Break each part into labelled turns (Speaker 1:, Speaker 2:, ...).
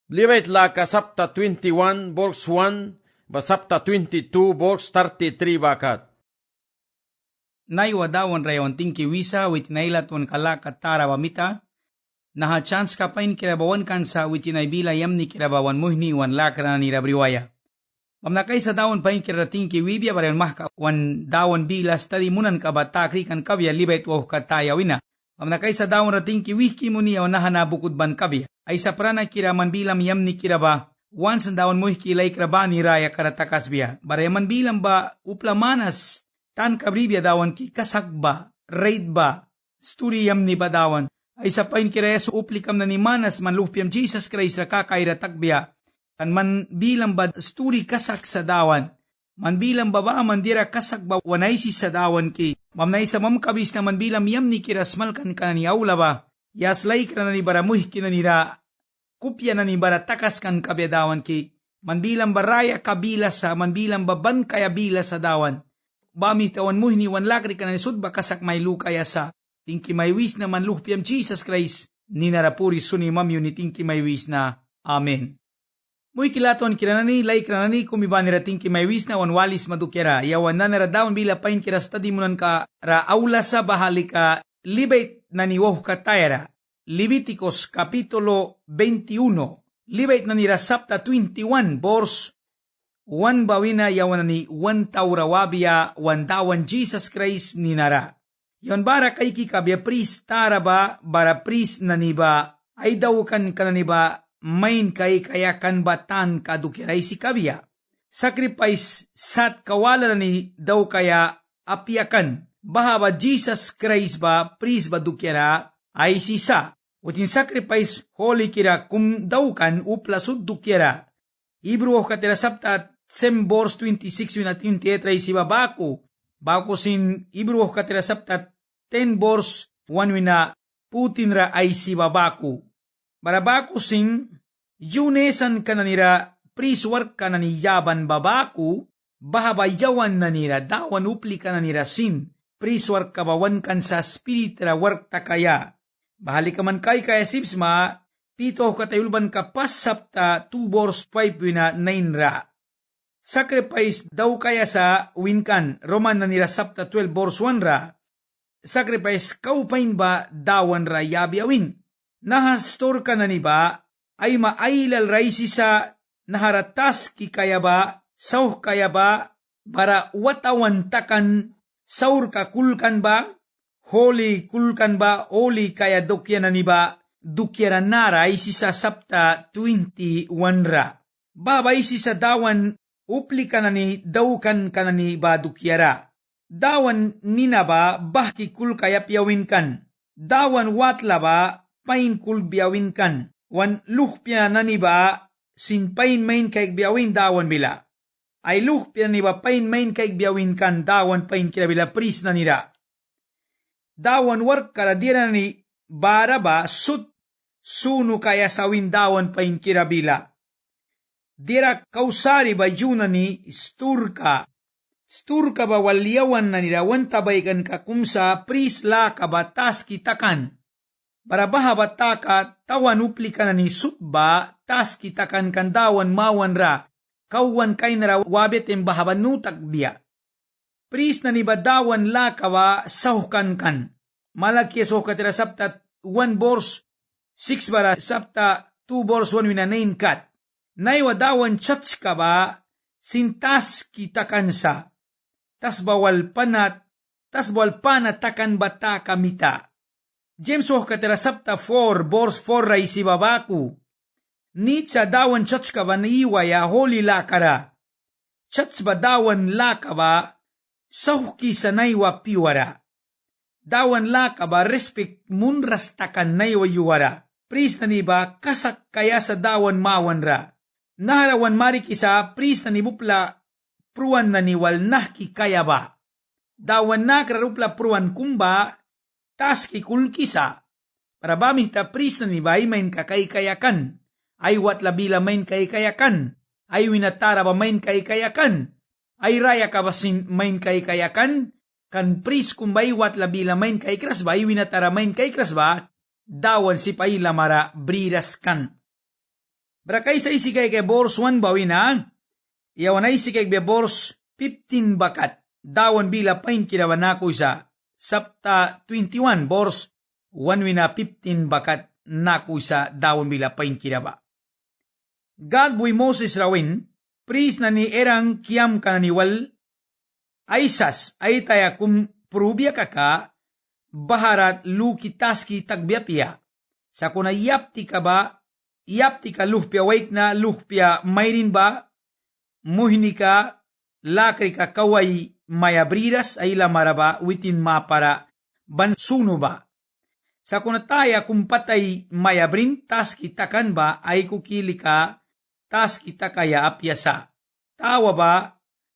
Speaker 1: Libet la kasapta 21 verse 1 basapta 22 verse 33 bakat.
Speaker 2: Naiwadawan rayon tingki wisa wit nailatwan kala katara wamita. Naha chance kapain kirabawan kansa wit naibila yamni kirabawan muhni wan lakra ni rabriwaya. Mamnakay sa dawon pain kirating ki wibya barayon mahka wan dawon bilas tadi munan kabatakri kan kabya libet waw kataya wina. Mamnakay sa dawon rating ki wiki muni aw nahana bukod ban kabya. Ay sa prana kiraman bilam yamni kiraba, once dawon muh kilay krabani raya karatakas biya. Barayaman bilam ba uplamanas, tan kabribya dawon ki kasagba, raid ba, sturi yamni ba dawon. Ay sa pain kiraya so uplikam na ni manas man lupyam Jesus Christ rakakairatak biya. Kan man bilam ba sturi kasak sa dawan. Man bilam ba mandira kasak ba wanaysi sa dawan ki. Mamnay sa mamkabis na man bilam yamni kirasmal kan ni aula ba. Yaslay ka na ni baramuh kinanira, kupya na ni baratakas kan kabyadawan ki, manbilang baraya kabila sa, manbilang baban kaya bila sa dawan. Bami tawan muh ni wan lakri ka na ni sudba kasak may lukaya sa, tingki may wis na manluhpiyam Jesus Christ, ni narapuri suni mamyo ni tingki may wis na. Amen. Muy kilaton kiranani, lay kiranani, kumibanira tingki may wis na wan walis madukera, yawan na naradawan bila pain kirastadi munan ka, ra aula sa bahali ka, libet na ni woh katayara, Leviticus kapitulo 21, libet na ni rasapta 21, verse 1 bawina yawan na ni 1 taurawabia, 1 dawan Jesus Christ ni nara. Yon bara kay kikabya pris tara ba, bara pris na ni ba, ay daw kan ni ba, main kay kaya kan batan kadukiray si kabya. Sacrifice sat kawala na ni daw kaya apyakan, bahaba Jesus Christ ba, pris ba dukyara, ay sisa. Utin sacrifice holy kira kum daukan uplasud dukyara. Ibru katira sabta 10 verse 26 wina 28 ray si babaku. Bako sin Ibru katira sabta 10 verse 1 wina putin ra ay si babaku. Barabako sin yunesan kananira pris work kananiyaban babaku, bahaba yawan nanira dawan upli kananira sin. Priswar kabawan kan sa spiritra work takaya. Bahali ka man kay kaya sipsma, pito katayulban ka pasapta 2 verse 5 wina 9 ra. Sacrifice daw kaya sa winkan, Roman na nila sapta 12 verse 1 ra. Sacrifice kaupain ba dawan ra yabi awin. Nahastor ka na ni ba, ay maailal raisi sa naharatas ki kaya ba, sauh kaya ba, para watawan takan saur ka kulkan ba? Holy kulkan ba? Holy kaya dukya na ni ba? Dukya naray si sa sapta 21 ra. Babay si sa dawan upli ka na ni dawkan ka na ni ba dukyara. Dawan nina ba bahki kul kaya piyawin kan. Dawan watla ba pain kul biyawin kan. Wan luhpya na ni ba sin pain main kay biyawin dawan bila. Ay luhpya ni ba pain main kay biyawin kan dawan pain kira bila pris na nira. Dawan work kara dira ni bara ba sut sunu kaya sawin dawan pain kira bila. Dira kausari ba yuna ni sturka. Sturka ba walyawan na nira wan tabaykan ka kumsa pris la ka batas kitakan. Barabaha bataka tawan upli ka na ni sutba tas kitakan kan dawan mawan ra. Kauwan kay nara wabit em bahabanutak biya. Pris na ni badawan lakawa sahukan kan. Malaki so katira sapta 1 verse 6 bara sapta 2 verse 1 wina 9 kat. Naiwa dawan chats ka ba sintas kitakan sa. Tas bawal panat takan bata kamita. James so katira sapta 4 verse 4 ray si babaku. Nit sa dawan chats ka ba naiwaya holy lakara. Chats ba dawan lakaba sahuki sa naiwa piwara. Dawan lakaba respect munras takan naiwa yuwara. Pris na ni ba kasak kaya sa dawan mawan ra. Naharawan marik isa pris na ni bupla pruan na ni wal nahki kaya ba. Dawan nakrarupla pruan kumba tas kikulkisa. Para bamita pris na ni ba ay main kakaykayakan. Ay watla bila main kaykayakan. Ay winatara ba main kaykayakan. Ay raya ka ba sin main kaykayakan. Kan pris kumbay watla bila main kaykras ba. Ay winatara main kaykras ba. Dawan si paila mara briras kan. Berakay sa isikay kay bors 1 bawina, iyawan na isikay kay bors 15 bakat, dawan bila pain kirawan nako isa, Sabta 21 bors 1 wina 15 bakat nako isa, dawan bila pain kiraba. God buy Moses rawin, pris na ni erang kiam kananiwal, aisas ay taya kum prubya kaka, baharat lukitaski tagbiapia. Sa kuna yapti ka ba, yapti ka luhpia waik na luhpia mayrin ba, muhini ka, lakri ka kaway mayabriras ay lamaraba witin mapara bansuno ba. Sa kuna taya kumpatay mayabrin, tas kitakan ba ay kukili ka, tas kita kaya apyasa. Tawa ba,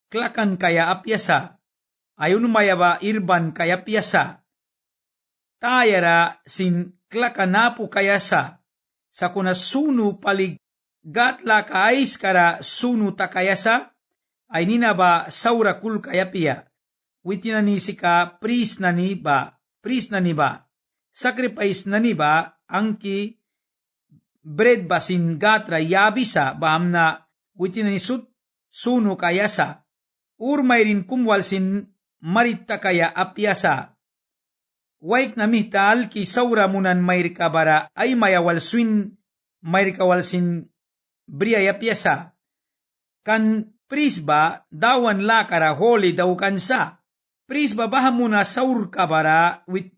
Speaker 2: klakan kaya apyasa. Ayun mayaba irban kaya piyasa. Tayara sin klakanapu kaya sa kuna sunu palig gatla kaais kara sunu takayasa, ay nina ba saura kul kaya piya. Witinani sika pris na ni ba, sacrifice na ni ba, angki bread basin gatra yabisa ba amna witinani sunu kayasa. Urmay rin kumwal sin marita kaya apyasa. Waik na mihtal ki saura munan mayr kabara ay mayawal swin mayr kawal sin briya apyasa. Kan prisba dawan lakara holy daw kansa. Prisba baha muna saur kabara with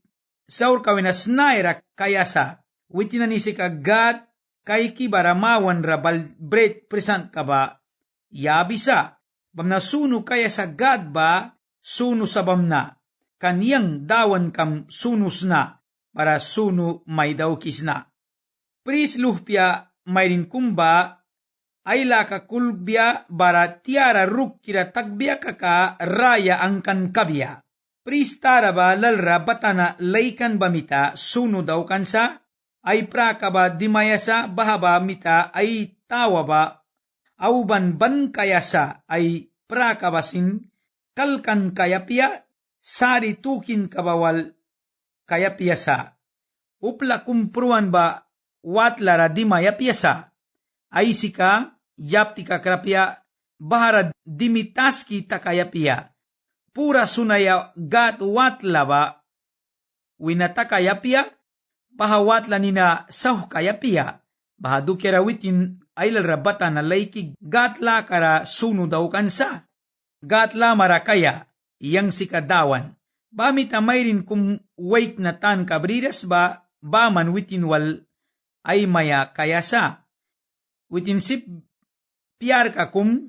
Speaker 2: saur kawina snaira kayasa. Witinanisi ka God kay kibara mawan rabal bread present kaba yabisa. Bamna sunu kaya sa God ba sunu sabam na, kaniyang dawan kam sunus na, para sunu may dawkis na. Pris luhpya mayrin kumba, ay laka kulbya bara tiara ruk kira tagbiya kaka raya angkan kabya. Pris tara ba lalra batana laykan bamita sunu daw kansa, ay praka ba dimayasa bahaba mita ay tawa ba, auban ban kayasa ay praka basin kalkan kayapya, sari tukin kabawal kayapya sa. Upla kumpruan ba watlara di mayapya sa. Ay sika yapti kakrapya bahara dimitaski takayapya. Pura sunaya gat watla ba winatakayapya, bahawatla nina sauh kayapya. Bahadukera witin ay lalrabata na laykig gatla kara sunu daw kansa. Gatla marakaya, iyang sikadawan. Bamit amay rin kum wake na tan kabriras ba, baman witin wal ay maya kayasa. Witin sip piar ka kum,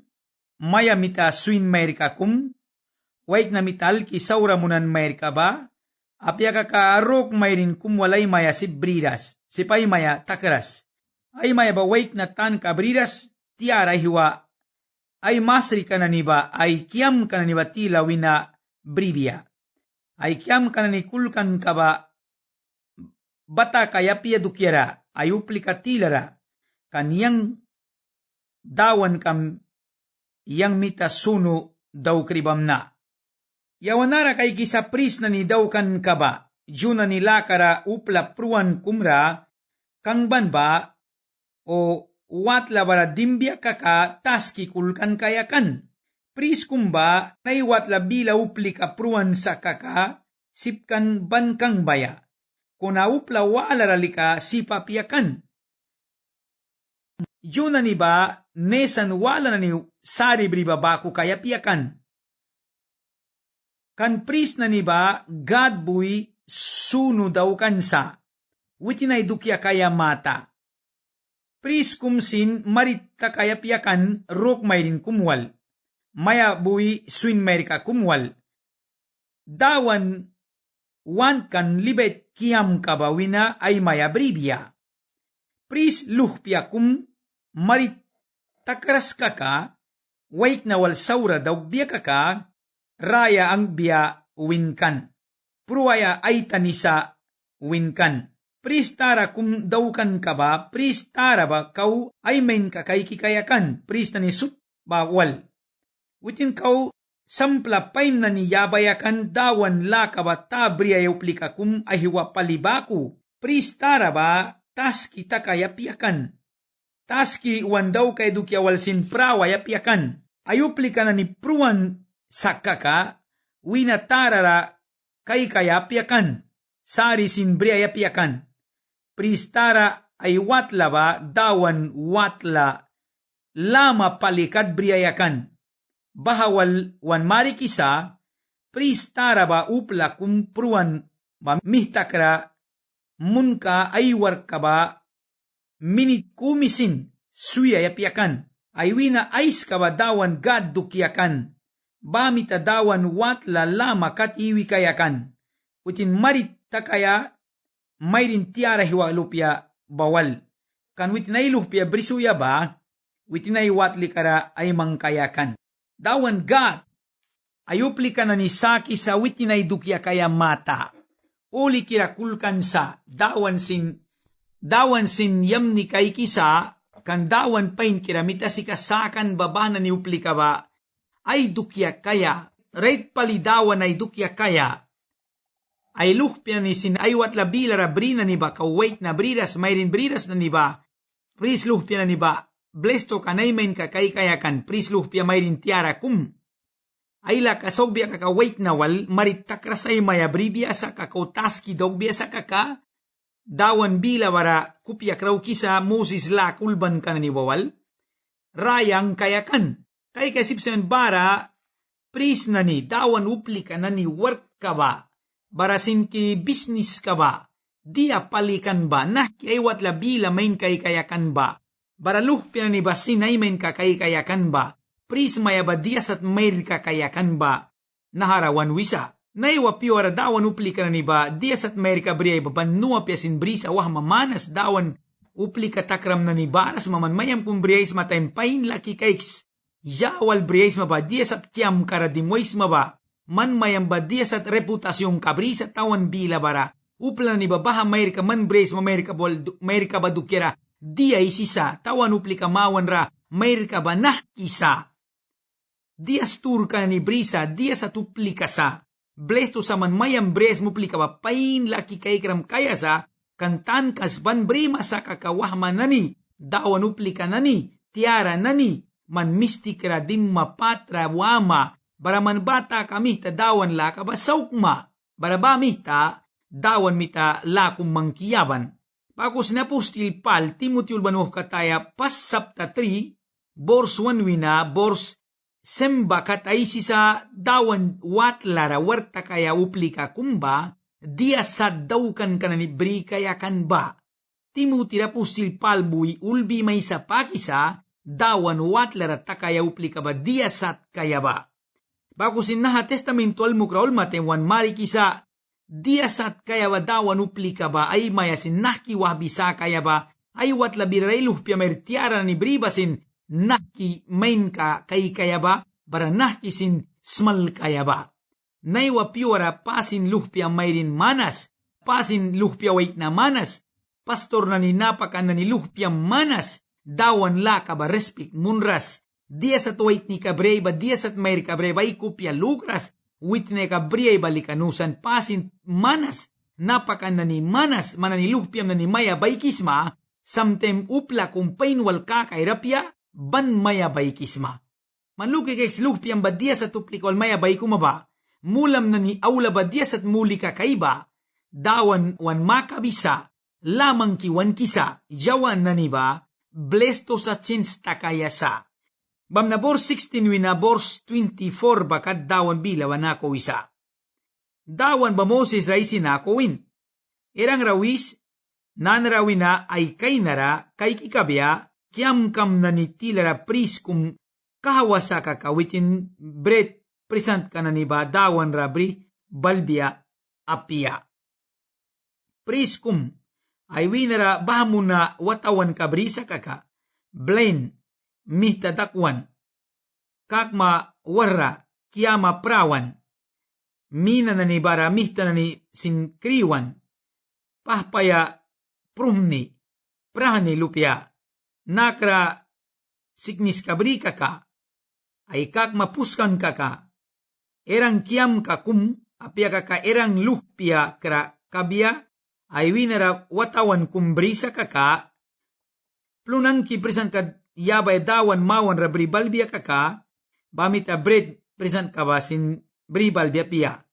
Speaker 2: maya mita swin mayr ka kum, wake na mital ki saura munan mayr ka ba, apya ka kaarok mayrin kum walay maya sibriras, sipay maya takras. Ay maya ba wake na tan kabriras, tiara hiwa, ay masri ka na niba, ay kiam ka na niba tila wina bribia. Ay kiam ka na ni kulkan ka ba, bata kaya pia dukyara, ay upli ka tilara, kaniyang dawan kam, iyang mita sunu daw kribam na. Yawanara kay kisapris na ni daw kan ka ba, juna nila kara upla pruan kumra, kang ban ba, o watla bara dimbya kaka taski kulkan kayakan. Pris kumba naiwatla bila upli kapruan sa kaka sipkan bankang baya. Kuna upla wala ralika sipapiakan. Juna ni ba nesan wala na ni sari bribabaku kaya piakan. Kan pris na ni ba God buy sunu daw kansa. Witinay dukya kaya mata. Pris kumsin marita kaya piakan rok mayrin kumwal. Maya buwi swin merika kumwal. Dawan wan kan libet kiam kabawina ay maya bribya. Pris luhpya kum marit takras kaka, waik na wal saura daw biya kaka, raya ang biya winkan. Pruwaya ay tanisa winkan. Pris tara kum dawkan ka ba, pris tara ba kau ay main kakay kikayakan, pris na nisut bawal. Witin kau sampla pain na niyabayakan dawan laka ba tabriya yuplika kum ahiwa palibaku, pris tara ba tas kita kaya piakan. taski wan daw kay dukya walsin prawa yapiakan. Ayupli ka na ni pruan sakaka, wina tarara kay kayapiakan. Sari sin bria yapiakan. Pristara ay watla ba dawan watla lama palikat bria yakan. Bahawal wan marikisa, pristara ba upla kumpruan mamihtakra munka aywar ka ba minit kumisin suya yapiakan. Aywina ais ka ba dawan gad dukyakan. Bamita dawan watla lama kat iwi kayakan. Utin marit takaya mayrin tiara hiwa lupya bawal. Kan witinay lupya brisuya ba, witinay watli kara ay mangkayakan. Dawan gad, ayupli ka na ni saki sa witinay dukya kaya mata. Uli kira kulkan sa, dawan sin yam ni kay kisa, kan dawan pain kira mita si kasakan babana ni upli ka ba, ay dukya kaya, right pali dawan ay dukya kaya, ay lukpya ni sin aywat la bilara brina ni ba, kawait na briras, mayrin briras na ni ba, pris lukpya na ni ba, blesto kanaymen ka kay kayakan, pris lukpya mayrin tiara kum. Ayla kasobya kakawait na wal, marittakrasay maya bribiasa kakawtaski dogbiasa kaka, dawan bila wara kupya kraw kisa Moses la kulban ka na ni wawal, rayang kayakan, kay kasipsen bara, pris na ni, dawan upli ka na ni work ka ba, barasin ki business ka ba, dia palikan ba, nah kiaywat la bila main kay kayakan ba, baraluh pina ni ba sinay main ka kay kayakan ba, pris maya ba dias at mayr kakayakan ba, naharawan wisa. Naiwa piwara dawan upli ka na ni ba, dias at mayr ka briyay ba, banua piasin brisa wah mamanas dawan upli ka takram na ni baras mamanmayam kung briyay matayam pain laki kaiks. Yawal briyay ma ba, dias at kiam karadimoys ma ba, man mayam ba dias at reputasyong kabrisa tawan bila bara, upla ni ba baha mayr ka man briyay ma mayr ka ba dukira, diay sisa, tawan upli ka mawan ra, mayr ka ba nah kisa. Dias tur ka ni brisa, dias at upli ka sa. Blesto sa man mayam bres mupli ka ba pain laki kay kram kaya sa, kantan kas ban brima sa kakawahman nani, dawan upli ka nani, tiara nani, man mistik ra dim mapatra wama, baraman bata kami ta dawan la ka ba saukma, barabami ta, dawan mita la kumangkiyaban. Bagus na pustil pal, Timothy ulbanuh kataya pas sapta 3, bors 1 wina, bors semba katay sisa dawan watlara warta kaya upli ka kumba, dia sad daukan ka na ni bri kaya kan ba. Timothy na pustil pal bui ulbi may sa pakisa, dawan watlara takaya upli ka ba, dia sad kaya ba. Bagus inaha testamentual mukraul matewan mari kisa, dia sat kaya ba dawan upli ka ba, ay mayasin naki wabisa kaya ba, ay watla birailuh pia mertiara ni bribasin, naki main ka kay kaya ba, bara naki sin smal kaya ba. Naiwa piwara pasin luhpia mayrin manas, pasin luhpia wait na manas, pastor na ni napakan na ni luhpia manas, dawan la ka ba respik munras, dia sa wait ni kabrey ba, dia sa mayr kabrey ba ikupya lugras, witne kabriyay balikanusan pasin manas, napakan na ni manas, mananiluhpiam na ni maya baykisma, samtem upla kung painwal kakairapya, ban maya baykisma. Manluki keks luhpiam ba dias at uplikol maya baykuma ba, mulam na ni aula ba dias at muli kakaiba, dawan wan makabisa, lamang kiwan kisa, jawan na ni ba, blesto sa tsinsta kaya sa. Bam na bors 16 wina bors 24 bakat dawan bila wanako isa. Dawan ba Moses ray sinakowin. Irang rawis, nanrawina ay kay nara, kay kikabya, kiam kam na ni tilara pris kum kahawasa kakawitin bret present ka na ni ba dawan rabri balbia apia. Pris kum ay winara bahamuna watawan kabrisa kaka, blain, mihta dakwan, kakma warra, kiyama prawan, mina na ni bara, mihta na ni sinkriwan, pahpaya prumni, prahani lupya, nakra signis kabri kaka, ay kakma puskan kaka, erang kiyam kakum, apya kaka erang luhpya kra kabya, ay winara watawan kumbrisa kaka, Plunan ki present ka yabay dawan mawan ra bribalbia kaka, bamita bread present ka ba sin bribalbia pia.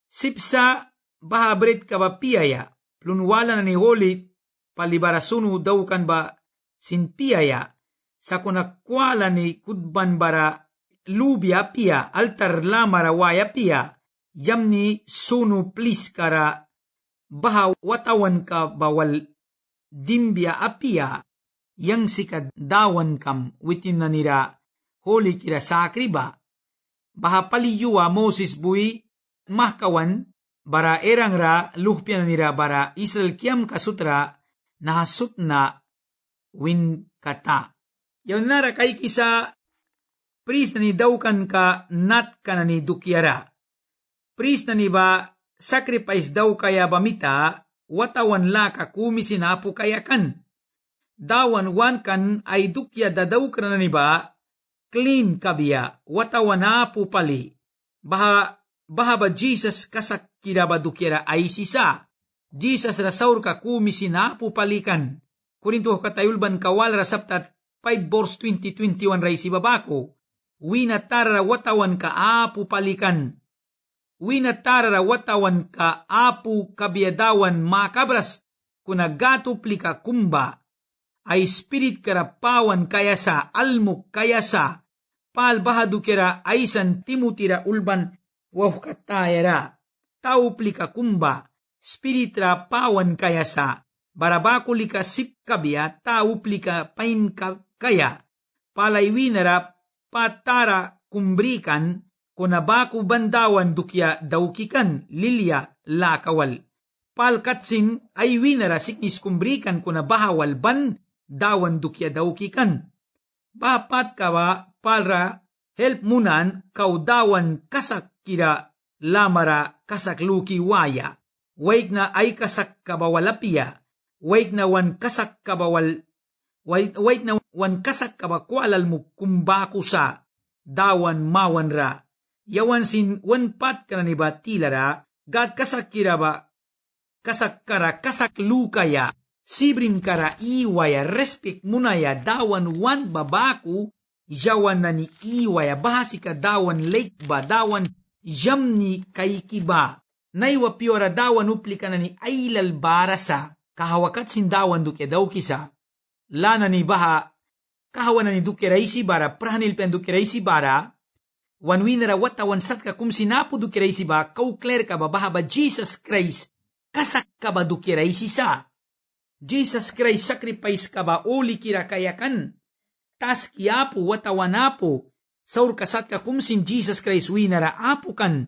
Speaker 2: Sipsa baha bread ka ba piyaya, plunwala na ni Holy palibarasunu daw kan ba sin piyaya, sa kunakwala ni kudban bara lubya pia, altar lamara waya pia, yam ni sunu plis kara baha watawan ka bawal dimbya apia, yang sikadawan kam witin na nira Holy kira sakri ba. Baha paliyuwa Moses bui mahkawan bara erang ra luhpya na nira bara Israel kiam kasutra nahasut na win kata. Yaw nara kay kisa priest na ni dawkan ka nat ka na ni dukyara. Priest na ni ba sacrifice daw kaya bamita watawan la ka kumisinapo kaya kan. Dawan wan kan ay dukya dadaw ka na ni ba clean kabiya watawan apo pali. Baha ba Jesus kasak kira ba dukyara ay sisa. Jesus rasaur ka kumisinapo palikan. Kurinto katayulban kawal rasaptat 5 verse 20-21 ray si babako. Winatara watawan ka apo palikan. Winatara watawan ka apu kabiadawan makabras kunagato plika kumba ay spirit karapawan kaya sa almuk kaya sa palbahadu kira ay san timutira ulban wahukatayara tau plika kumba spirit rapawan kaya sa barabako lika sip kabia tau plika pain kaya palay winara patara kumbrikan kunabaku bandawan dukya daukikan lilya lakawal. Palkatsin ay winara siknis kumbrikan kunabahawal ban dawan dukya daukikan. Bapat kawa palra help munan kaudawan kasak kira lamara kasak luki waya. Waik na ay kasak kabawalapia. Waik na wan kasak kabawal. Waik na wan kasak kabakwalal mo kumbaku sa dawan mawan ra. Yawan sin wanpat ka na ni ba tilara, gad kasak kira ba, kasak kara, kasak lukaya, sibrin kara iwaya, respect munaya, dawan wan babaku, yawan na ni iwaya, bahasi ka dawan lake ba, dawan yam ni kaikiba, naiwa piora dawan upli ka na ni ailal barasa, kahawakat sin dawan duke daw kisa, lana ni baha, kahawan na ni duke raisi bara, prahanil pen duke raisi bara, wan winara watawan sat ka kum sinapo dukiray si ba, kaukler ka ba bahaba Jesus Christ, kasak ka ba dukiray si sa. Jesus Christ sacrifice ka ba uli kira kayakan. Tas kiapo watawan apo, saur kasat ka kum sin Jesus Christ winara apo kan,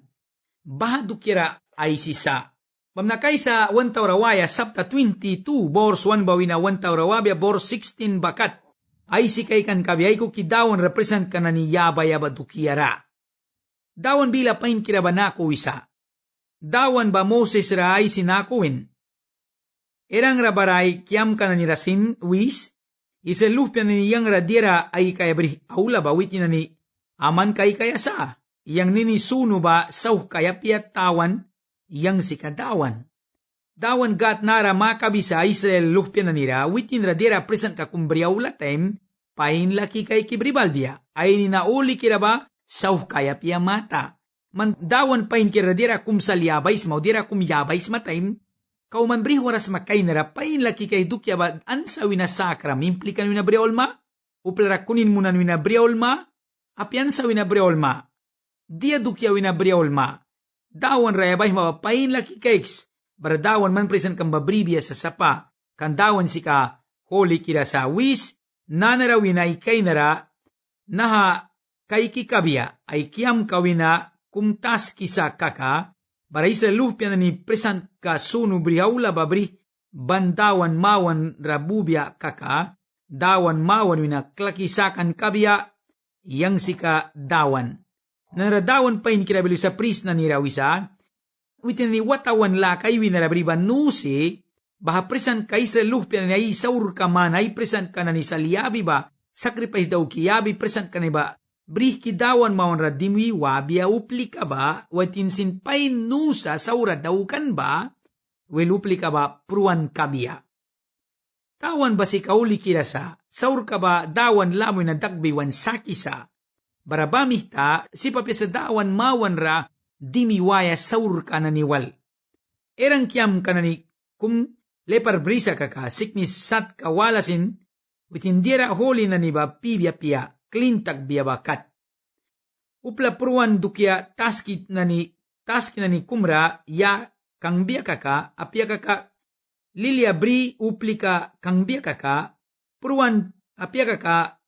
Speaker 2: baha dukira ay si sa. Pamnakay sa 1 Taurawaya, Sabta 22, Bors 1 bawina 1 Taurawabya, Bors 16 bakat, ay si kay kan kabiyay ko kidawan represent ka na ni yaba dukiyara. Dawan bila pain kiraba nako isa. Dawan ba Moses ra ay sinakuin. Erang rabaray kiam ka na ni rasin wis. Iselupya ni yang radira ay kaya beri aula ba witi na ni aman kay kaya sa. Yang nini sunu ba saw kaya piat tawan yang si kadawan. Dawan gat nara makabisa Israel lupya na nira witin radira present ka kumbriaula time pain laki kay kibribalbia ay ninauli kiraba saw kaya piya mata. Man dawan pain kiradira kum salyabais mau dira kum yabais matime kau man bri waras makay nara pain laki kay dukya ba ansa wina sakra implikan wina briolma uplara kunin munan wina briolma apian sa wina briolma dia dukya wina briolma dawan rayabay mapapain laki kayks baradawan man present kang babribia sa sapa, kandawan si ka Holy kira sa wis, nanarawin ay kay nara, naha kay kikabia ay kiam kawina kumtas kisa kaka, baray sa lupya na ni present ka sunu brihaula babri, bandawan mawan rabubia kaka, dawan mawan wina klakisakan kabia, yang si ka dawan. Naradawan pa in kirabilo sa priest na nirawisa, witin ni watawan lakay winarabriban nusi, baha present ka Israel lupya na ay saur ka man ay present ka na ni saliyabi ba, sacrifice daw kiyabi present ka na ba, brih kidawan mawan radimwi wabia upli ka ba, watin sinpain nusa saura daw kan ba, well upli ka ba pruan kabia. tawan ba si kauli kirasa, saur ka ba dawan lamoy na dagbiwan sakisa, barabamihta si papya sa dawan mawan ra, dimiwaya saur ka na niwal. Erang kiam ka na ni kum lepar brisa ka siknis sat kawalasin, witindira holi na niba pibya pia, klintag biyabakat. Upla pruan dukya taski na ni kumra ya kang biya kaka, apya kaka lilia bri uplika kang biya kaka, pruan apya kaka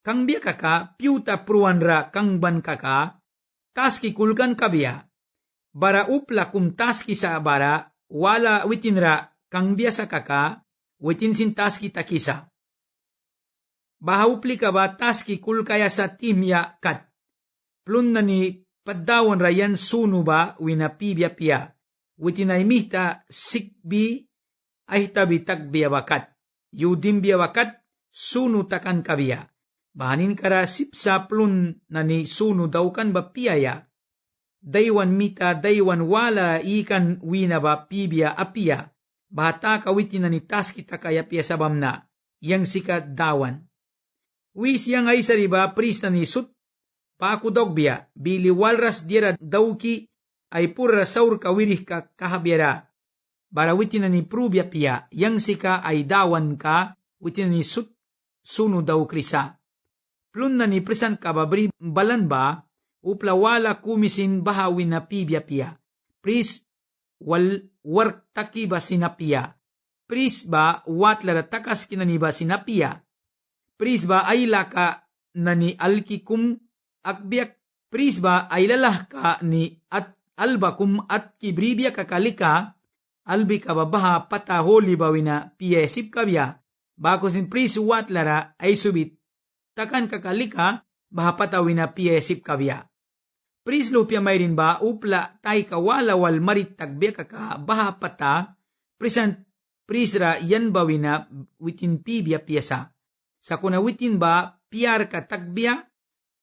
Speaker 2: kang biya kaka, piuta pruan ra kang ban kaka, taski kulkan kabya. Bara upla kum taski sa bara, wala witin ra kang biya sa kaka, witin sin taski takisa. Baha uplika ba taski kulkaya sa timya kat. Plun na ni padawan rayan sunu ba wina pibya pia, witinay mihta sikbi ay tabi tagbiya wakat, yudim biya wakat, sunu takan kabiya, bahanin kara sipsa plun na ni sunu daw kan ba piyaya, daywan mita daywan wala ikan wina ba pibya apia, bahata ka witin na ni taski takaya pia sabam na, yang sikat dawan. Wis yang ay sariba pris na ni sut, paku dogbiya, bili walras dira dawki ay pura saur kawirih ka kahabiara. Bara witin na ni prubya pia, yang sika ay dawan ka, witin na ni sunu daw krisa. Plun na ni prisan ka babri balan ba, upla wala kumisin bahawin na pibya pia. Pris wark taki ba sinapia. Pris ba watlara takas kinaniba sinapia. Pris ba ay laka na ni alkikum akbiak, pris ba ay lalah ka ni at albakum at kibribya kakalika, albi ka babaha pataholi bawina piesip kabya, bako sin pris watlara ay subit, takan kakalika, baha patawina piesip kabya. Pris lupya may rin ba upla tay kawalawal marit tagbya kaka, baha pata, prisra yan bawina witin pibya piesa. Sa kuna witin ba piar ka tagbya,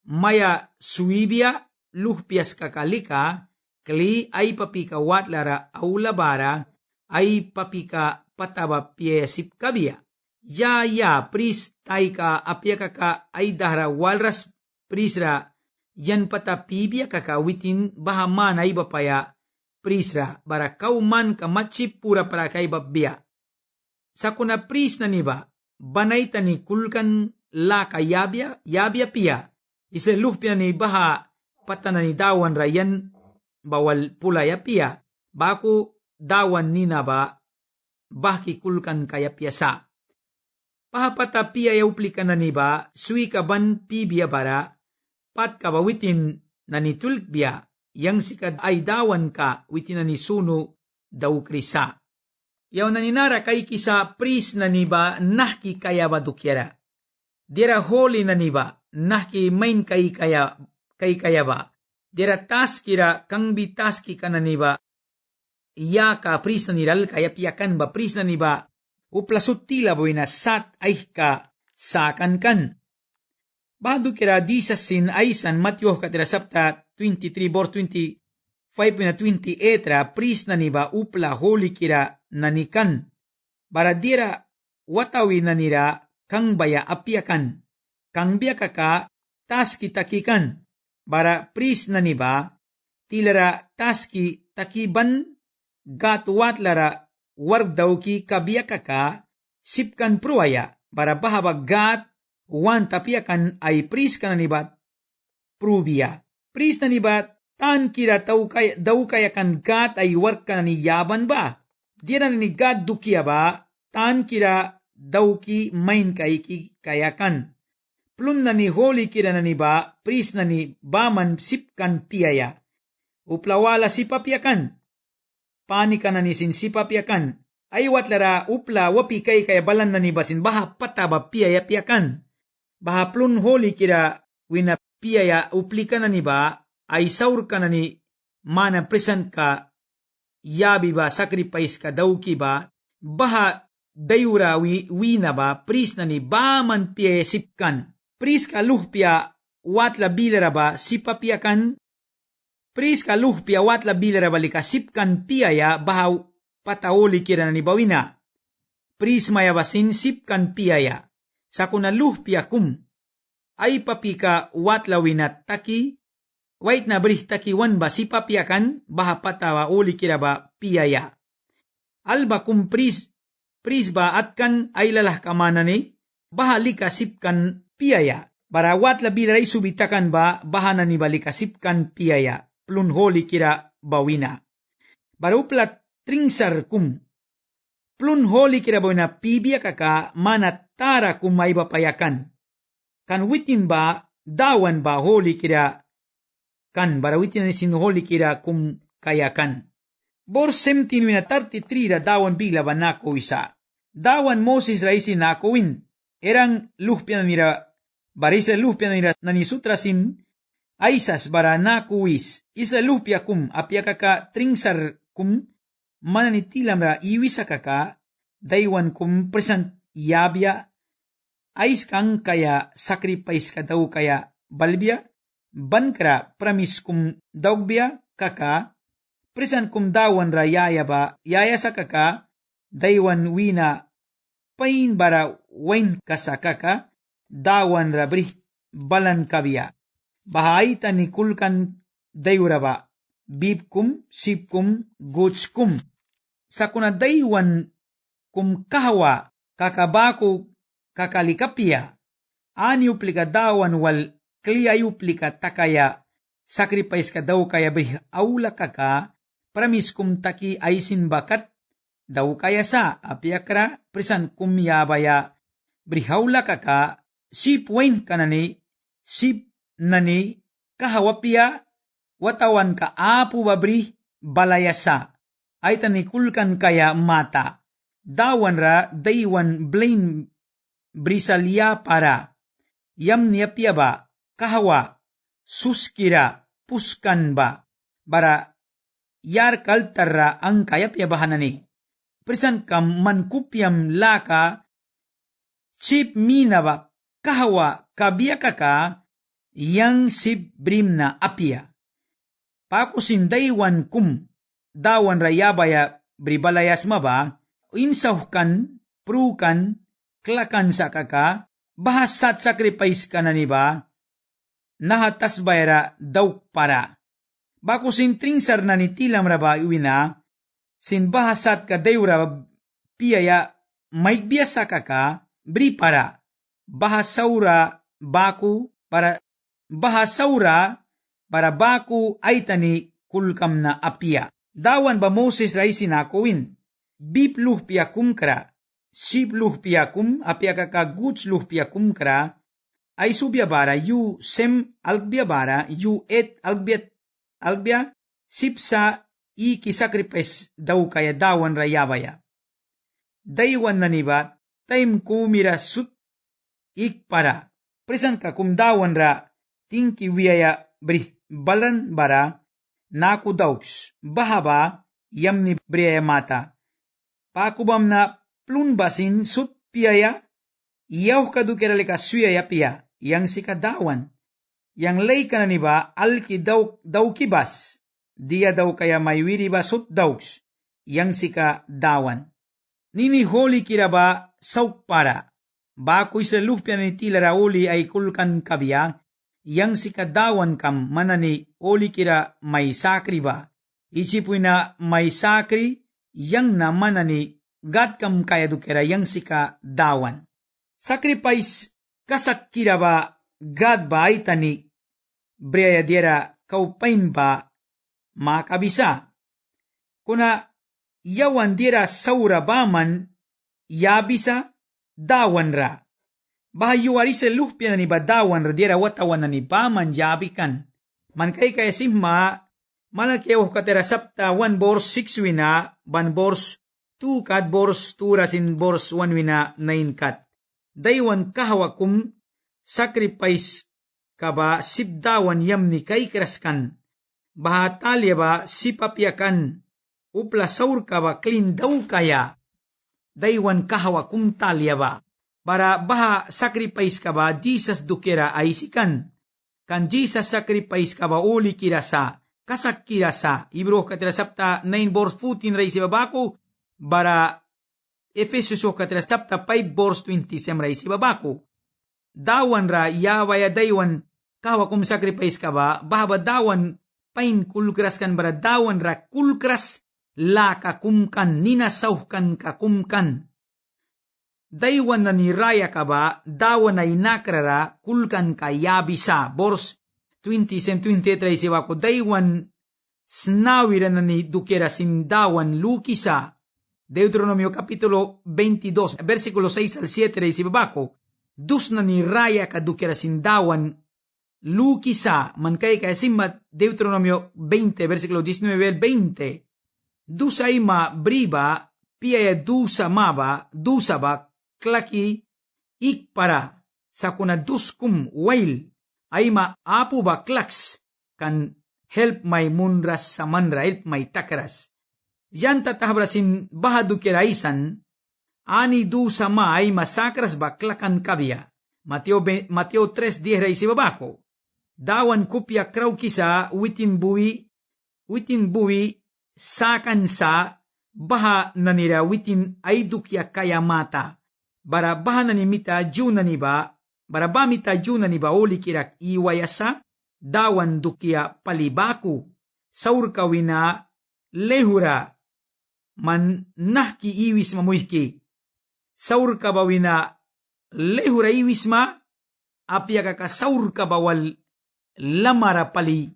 Speaker 2: maya suibya luhpias kakalika, kli ay papika watlara aulabara, ay papika pataba piesip kabya. Ya pris tay ka apya kaka ay dahra walras prisra, yan pata pibya kaka witin bahaman ay bapaya prisra, bara kauman ka matsip pura para kay babya. Sa kuna pris na niba, banay tani kulkan la ka yabya pia, isa luhpya ni baha patana ni dawan rayan bawal pulaya pia, baku dawan nina ba baki kulkan kaya piyasa. Pahapata pia yauplika na niba, sui ka ban pibya bara, pat kabawitin na ni tulkbya, yang sikad ay dawan ka witin na ni sunu daw krisa. Yaw na ninara kay kisa pris na niba nahki kaya badukyara. Dira holi na niba, nahki main kay kaya ba. Dira taskira kang bitaski ka na niba, iya ka pris na niral kaya piyakan ba pris na niba, uplasut tila boy na sat ay ka sakan kan. Badu kira disasin aysan Matyo katira sapta 23 bor 25 na 20 etra pris na niba upla holi kira nanikan. Baradira watawi na nira kang baya apiakan. Kang biya kaka taski takikan. Bara pris na niba tilara taski takiban gatuwat lara wardaw ki kabiya kaka sipkan pruaya. Bara bahabag gat wan tapiakan ay pris ka na niba prubiya. Pris na niba tan kira daw kaya kan gat ay wark ka na ni yaban ba? Dira na ni gat dukia ba? Tan kira daw ki main kayakan. Plun na ni holi kira na ni ba? Pris na ni baman sipkan piyaya. Uplawala sipapyakan. Panika na ni sin sipapyakan. Aywat lara upla wapi kaya balan na ni basin baha pataba piyaya piyakan. Baha plun holi kira wina piyaya uplika na ni ba? Ay saur ka na ni mana present ka yabi ba sacrifice ka daw ki ba baha dayura wina ba pris na ni baman pie sipkan pris ka luhpia watla bilera ba sipapiakan pris ka luhpia watla bilera ba lika sipkan piaya baha pataoli kira na ni bawina pris mayabasin sipkan piaya. Sakuna luh piakum. Ay papika watlawinat taki. Wait na brih taki wan ba sipapiakan baha patawa uli kiraba piaya. Alba kum pris ba atkan ay lalah kamanani. Baha likasipkan piaya. Bara watla bidaray subitakan ba baha na ni balikasipkan piaya. Plun holi kira bawina. Bara uplat tringsar kum. Plun holi kira bawina pibiya kaka manatara kum may bapayakan. Kan witin ba dawan ba holi kira kan bara witin sin holi kira kum kayakan. Bor 1733 ra dawan bila ba nako isa. Dawan Moses raisi nakowin. Erang luhpya nira barisa luhpya nira nani sutrasin aisas bara nakuwis. Isa luhpya kum apya kaka tringsar kum mananitilam ra iwisa kaka daywan kum present yabya ais kang kaya sacrifice ka daw kaya balbya bankra pramis kum dagbya kaka present kum dawan ra yaya sa kaka daywan wina pain bara wain kasakaka dawan ra brih balan kabya bahaita ni kulkan dayura ba bibkum sipkum gutskum sakuna daywan kum kahawa kakabaku kakalikapya ani uplika dawan wal kliya uplika takaya sacrifice ka daw kaya brih aula kaka pramis kum taki aisin bakat daw kaya sa apyakra presan kum yabaya brihaula kaka sip wain kanani sip nani kahawapya watawan ka apu babri balayasa ay tanikulkan kaya mata dawan ra daywan blain brisalya para yam niyapya ba kahawa suskira puskan ba bara yar kaltara ang kayapya bahanani presan kam mankupyam laka sip mina ba kahawa kabya kaka yang sip brim na apya pakusin daywan kum dawan rayabaya bribalayas maba insauhkan prukan klakan sa kaka bahasat sacrifice kanani ba nahatas bayra daw para bakusin tringsar na nitilam raba uwina sin bahasat ka dayura piyaya may biasa kaka bri para bahasaura baku para bahasaura para baku ay tani kulkam na apya. Dawan ba Moses raisi nakowin? Bip luhpya kumkra, sip luhpya kum apya kaka guts luhpya kumkra, ay subya bara yu sem algbya bara yu et algbya sipsa i kisakripes daw kaya dawan rayabaya. Daywan naniba time kumira sut ik para. Presan ka kum dawan ra tingki wiyaya brih balan bara naku dauks bahaba yam ni briya mata pakubam na plun basin sut piyaya yaw kadukera leka suyaya piya yang sika dawan yang lay kanani ba alki daw kibas dia daw kaya may wiri ba sut dauks yang sika dawan nini holi kiraba sauk para bakoy sa luhpya ni tila rauli ay kulkan kabya yang sikadawan kam manani oli kira may sakri ba ichipuy na may sakri yang na manani gad kam kaya dukera yang sikadawan sacrifice kasak kira ba gad ba ay tani breya diera kaupain ba makabisa kuna yawan diera saura baman yabisa dawan ra bahayu warise luhpya na ni badawan radira watawan na ni baman jabikan. Man kay simma malaki katera sapta 1 bors 6 wina ban bors 2 kat bors 2 rasin bors 1 wina 9 kat. Daywan kahawa kum sacrifice kaba sibdawan yam ni kay keraskan. Bahatalya ba sipapyakan upla saur kaba clean daw kaya. Daywan kahawa kum talya ba. Para baha sacrifice ka ba Jesus dukera ay sikan. Kan Jesus sacrifice ka ba uli kirasa, kasak kirasa. Ibro katira sapta 9 bors 14 ray si babako, bara Efesios katras chapter 5 verse 20 semra isi babako. Dawan ra yawaya daywan kawa kum sacrifice ka ba, bahaba dawan pain kulkras kan bara dawan ra kulkras la ka kumkan, ninasauhkan ka kumkan. Daywan na niraya ka ba, dawan na inakrara kulkan ka yabisa. Verse 20 and 23 si wako, daywan snawira na ni dukera sin dawan lukisa. Deuteronomio kapitulo 22, versikulo 6 al 7 si babako, dus na ni raya ka dukera sin dawan lukisa, man kay simmat Deuteronomio 20, versikulo 19 al 20, dus ay ma briba, piaya dusa maba, dusa ba, klaki ikpara, sa kuna dus kum wail, ay ma apu ba klaks, kan help may munras sa manra, help may takras. Yan tatahabrasin bahadu kiraisan, ani du sama ay masakras baklakan kabya. Mateo 3:10 si babako. Dawan kupya kraw kisa witin buwi sakan sa baha nanira witin ay dukya kaya mata. Bara baha nanimita juna niba, bara bamita juna niba oli kirak iwayasa, dawan dukya palibaku. Saur kawina lehura, man nahki iwis mamuhki. Saur kabawina lehura iwis ma, apya kaka saur kabawal lamara pali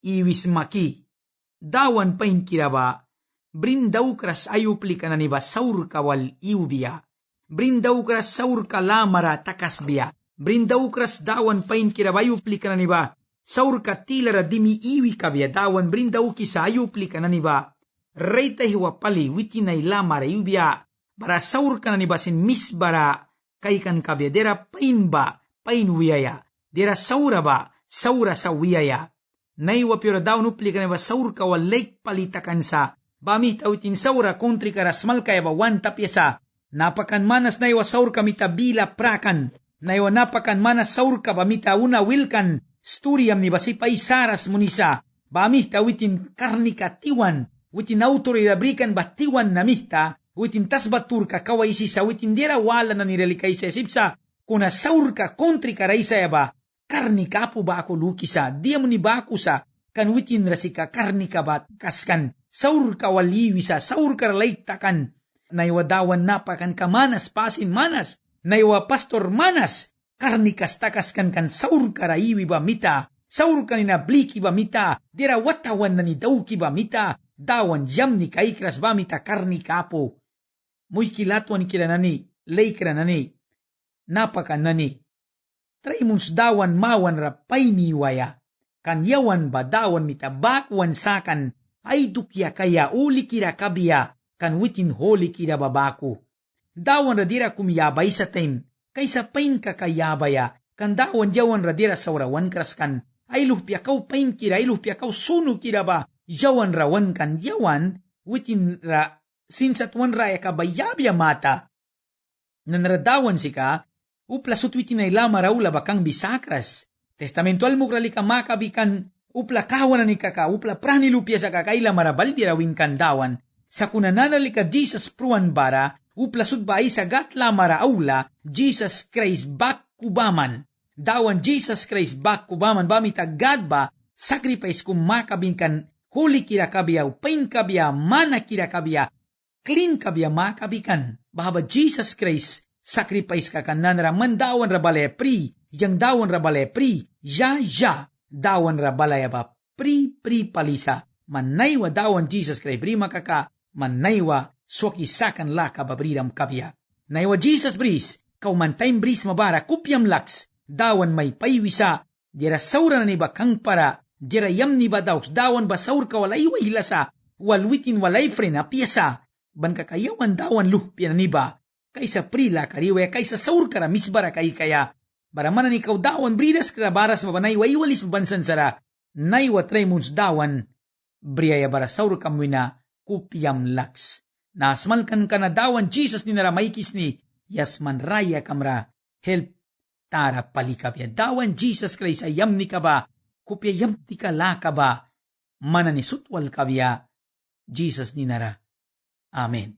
Speaker 2: iwis maki. Dawan pain kiraba, brindaw kras ayupli ka na niba saur kawal iwbiya. Brindaw kras saur ka lamara takasbiya. Brindaw kras dawan pain kiraba ayupli ka na niba saur ka tilara dimi iwi kabya. Dawan brindaw kisa ayupli ka na niba reita hiwa pali witinay lamara yubya, bara saur ka na ni basin misbara kaikan kabya, dera pain ba, pain wiyaya, dera saura ba, saura sa wiyaya. Naiwa pira daw nupli ka na ba saur ka walaik palitakan sa, bamita witin saura kontri karasmal kaya ba wan tapyasa, napakan manas naiwa saur ka mita bila prakan, naiwa napakan manas saur ka bamita una wilkan, sturiam ni basipay saras munisa, bamita witin karnika tiwan, witin autoridad brikan batiwan na mihta, witin tasbatur ka kawaisi sa witin dira wala na nirelikay sa sipsa, kuna saur ka kontri ka raisa ba, karni ka po ba ako lukisa, diya mo ni ba ako sa, kan witin rasika karni ka ba kaskan, saur ka waliwisa, saur ka ralaitakan, naiwadawan napakan ka manas, pasin manas, naiwa pastor manas, karni kastakaskan kan saur ka raiwi ba mita, saur ka ninabliki ba mita, dira watawan na ni daw ki ba mita, dawan jam ni kaikras bamita karni kapo. Muy kilatuan kilanani, leikranani, napakanani. Traimuns dawan mawan rapay niwaya. Kanyawan ba dawan mita bakwan sakan, ay dukya kaya uli kira kabya, kan witin holi kira babaku. Dawan radira kumiyabay sa time, kaysa pain kakayabaya, kan dawan jawan radira saurawan kraskan, ay luhpya kau pain kira, ay luhpya kau sunu kira ba, jawan rawan kan jawan, witin ra, sinsatwan raya ka bayabya mata. Nanradawan sika, uplasut witin ay lama raula bakang bisakras. Testamentual mugrali ka makabikan, upla kawan ni kaka, upla prani lupya sa kakaila marabal dirawin kan dawan. Sa kunananali ka Jesus pruan bara, uplasut ba ay sagat lamara aula, Jesus Christ bak kubaman. Dawan Jesus Christ bak kubaman, bamita God ba, sacrifice kung makabinkan, huli kira kabya, pain kabya, mana kira kabya, clean kabya makabikan. Bahaba Jesus Christ, sacrifice ka kananra, mandawan rabale pri, yang dawan rabale pri, ya, dawan rabale ba, pri palisa, manaywa dawan Jesus Christ, pri makaka, manaywa, swakisakan la kababriram kabya. Naywa Jesus bris, kaumantaym bris mabara, kupyam laks, dawan may paywisa, dira saura na ni bakang para, dira yam ni badaux, dawan basaur ka walay hilasa, walwitin walay fren apyasa, ban kakayawan dawan luhpya na niba, kaysa prila kariwe, kaysa saur kara misbara kaya, baramana ni kaw dawan bridas karabaras babanay waywalis bansan sara, naywa tremuns dawan, briyaya bara saur kamwina, kupyam laks. Nasmalkan ka na dawan Jesus ni naramaykis ni, yasman raya kamra, help tara palikabya. Dawan Jesus Christ ayam ni ka ba, kupya yam ti kala ka ba, mana ni sutwal kabya, Jesus ni nara. Amen.